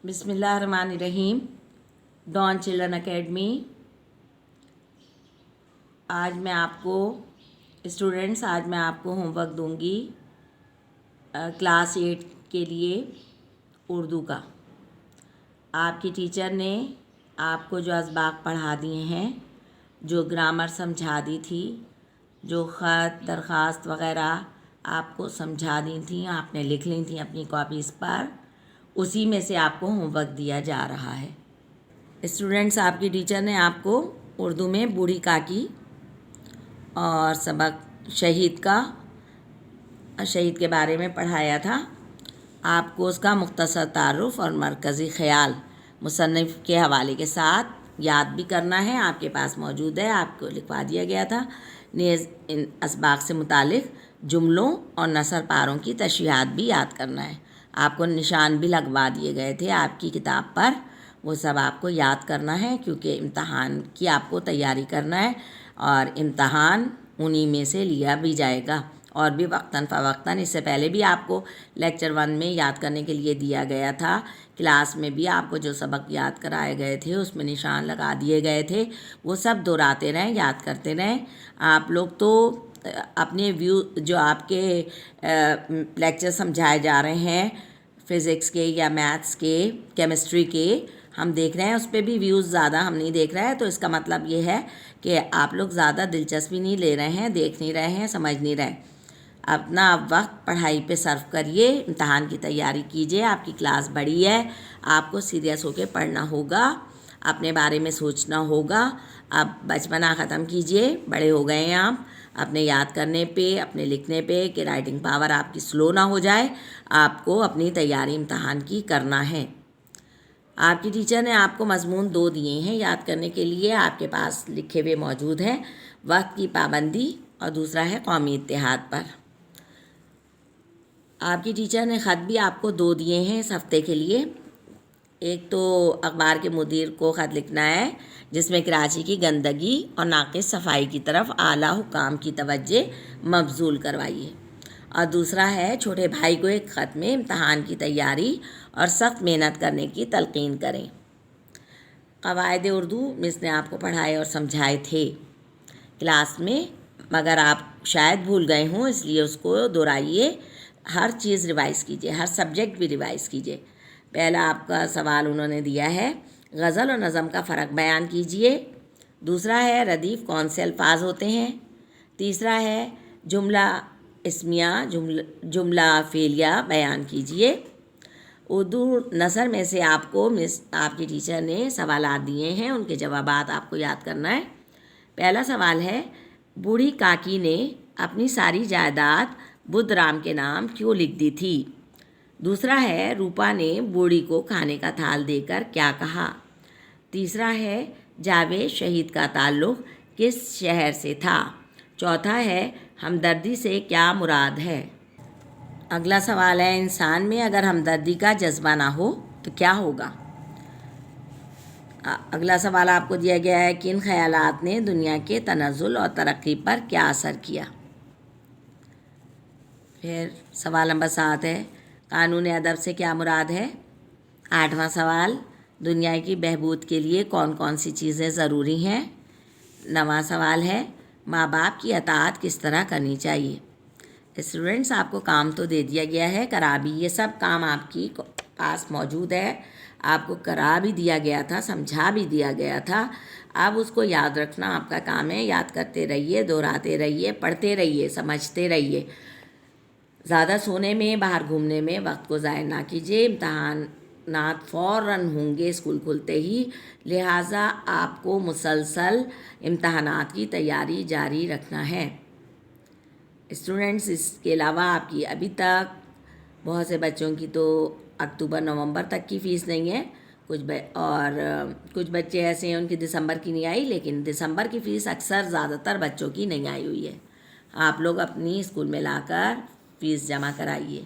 बिस्मिल्लाहिर्रहमानिर्रहीम। Don children academy. आज मैं आपको होमवर्क दूंगी क्लास 8 के लिए उर्दू का। आपकी टीचर ने आपको जो असबाक पढ़ा दिए हैं, जो ग्रामर समझा दी थी, जो ख़त दरख्वास्त वग़ैरह आपको समझा दी थी, आपने लिख ली थी अपनी कॉपीज़ पर, उसी में से आपको होमवर्क दिया जा रहा है। स्टूडेंट्स, आपकी टीचर ने आपको उर्दू में बूढ़ी काकी और सबक शहीद के बारे में पढ़ाया था। आपको उसका मुख्तसर तारुफ़ और मरकज़ी ख़याल मुसन्निफ़ के हवाले के साथ याद भी करना है। आपके पास मौजूद है, आपको लिखवा दिया गया था। नेज़ इन असबाक से मुतालिक जुमलों और नसर पारों की तशरीहात भी याद करना है। आपको निशान भी लगवा दिए गए थे आपकी किताब पर, वो सब आपको याद करना है, क्योंकि इम्तहान की आपको तैयारी करना है और इम्तहान उन्हीं में से लिया भी जाएगा। और भी वक्तन फ़वक्तन, इससे पहले भी आपको लेक्चर 1 में याद करने के लिए दिया गया था। क्लास में भी आपको जो सबक याद कराए गए थे उसमें निशान लगा दिए गए थे, वो सब दोहराते रहें, याद करते रहें। आप लोग तो अपने व्यू जो आपके लेक्चर समझाए जा रहे हैं फ़िज़िक्स के या मैथ्स के, केमिस्ट्री के, हम देख रहे हैं, उस पर भी व्यूज़ ज़्यादा हम नहीं देख रहे हैं। तो इसका मतलब ये है कि आप लोग ज़्यादा दिलचस्पी नहीं ले रहे हैं, देख नहीं रहे हैं, समझ नहीं रहे। अपना वक्त पढ़ाई पे सर्व करिए, इम्तहान की तैयारी कीजिए। आपकी क्लास बड़ी है, आपको सीरियस होकर पढ़ना होगा, अपने बारे में सोचना होगा। अब बचपना ख़त्म कीजिए, बड़े हो गए हैं आप। अपने याद करने पे, अपने लिखने पे कि राइटिंग पावर आपकी स्लो ना हो जाए, आपको अपनी तैयारी इम्तहान की करना है। आपकी टीचर ने आपको मज़मून 2 दिए हैं याद करने के लिए, आपके पास लिखे हुए मौजूद हैं। वक्त की पाबंदी और दूसरा है कौमी इत्तेहाद पर। आपकी टीचर ने ख़त भी आपको 2 दिए हैं इस हफ़्ते के लिए। एक तो अखबार के मुदीर को ख़त लिखना है, जिसमें कराची की गंदगी और नाक़िस सफाई की तरफ आला हुकाम की तवज्जो मबजूल करवाइए। और दूसरा है छोटे भाई को एक ख़त में इम्तहान की तैयारी और सख्त मेहनत करने की तलक़ीन करें। क़वाइद उर्दू मिस ने आपको पढ़ाए और समझाए थे क्लास में, मगर आप शायद भूल गए हों, इसलिए उसको दोहराइए। हर चीज़ रिवाइज़ कीजिए, हर सब्जेक्ट भी रिवाइज़ कीजिए। पहला आपका सवाल उन्होंने दिया है, गज़ल और नज़म का फ़र्क बयान कीजिए। दूसरा है रदीफ़ कौन से अल्फाज होते हैं। तीसरा है जुमला इस्मिया जुमला फ़ेलिया बयान कीजिए। उर्दू नसर में से आपको आपकी टीचर ने सवालात दिए हैं, उनके जवाबात आपको याद करना है। पहला सवाल है, बूढ़ी काकी ने अपनी सारी जायदाद बुद्धराम के नाम क्यों लिख दी थी। दूसरा है, रूपा ने बूढ़ी को खाने का थाल देकर क्या कहा। तीसरा है, जावेद शहीद का ताल्लुक़ किस शहर से था। चौथा है, हमदर्दी से क्या मुराद है। अगला सवाल है, इंसान में अगर हमदर्दी का जज्बा ना हो तो क्या होगा। अगला सवाल आपको दिया गया है, किन ख़यालात ने दुनिया के तनज़्ज़ुल और तरक्की पर क्या असर किया। फिर सवाल नंबर 7 है, कानून अदब से क्या मुराद है। 8वां सवाल, दुनिया की बहबूद के लिए कौन कौन सी चीज़ें ज़रूरी हैं। 9वां सवाल है, माँ बाप की अताअत किस तरह करनी चाहिए। स्टूडेंट्स, आपको काम तो दे दिया गया है, करा भी, ये सब काम आपकी पास मौजूद है। आपको करा भी दिया गया था, समझा भी दिया गया था। अब उसको याद रखना आपका काम है। याद करते रहिए, दोहराते रहिए, पढ़ते रहिए, समझते रहिए। ज़्यादा सोने में, बाहर घूमने में वक्त को ज़ाया ना कीजिए। इम्तहानात फ़ौरन होंगे स्कूल खुलते ही, लिहाजा आपको मुसलसल इम्तहानात की तैयारी जारी रखना है। स्टूडेंट्स, इसके अलावा आपकी अभी तक बहुत से बच्चों की तो अक्टूबर नवंबर तक की फ़ीस नहीं है। कुछ बच्चे ऐसे हैं उनकी दिसंबर की नहीं आई, लेकिन दिसंबर की फ़ीस अक्सर ज़्यादातर बच्चों की नहीं आई हुई है। आप लोग अपनी स्कूल में लाकर फ़ीस जमा कराइए।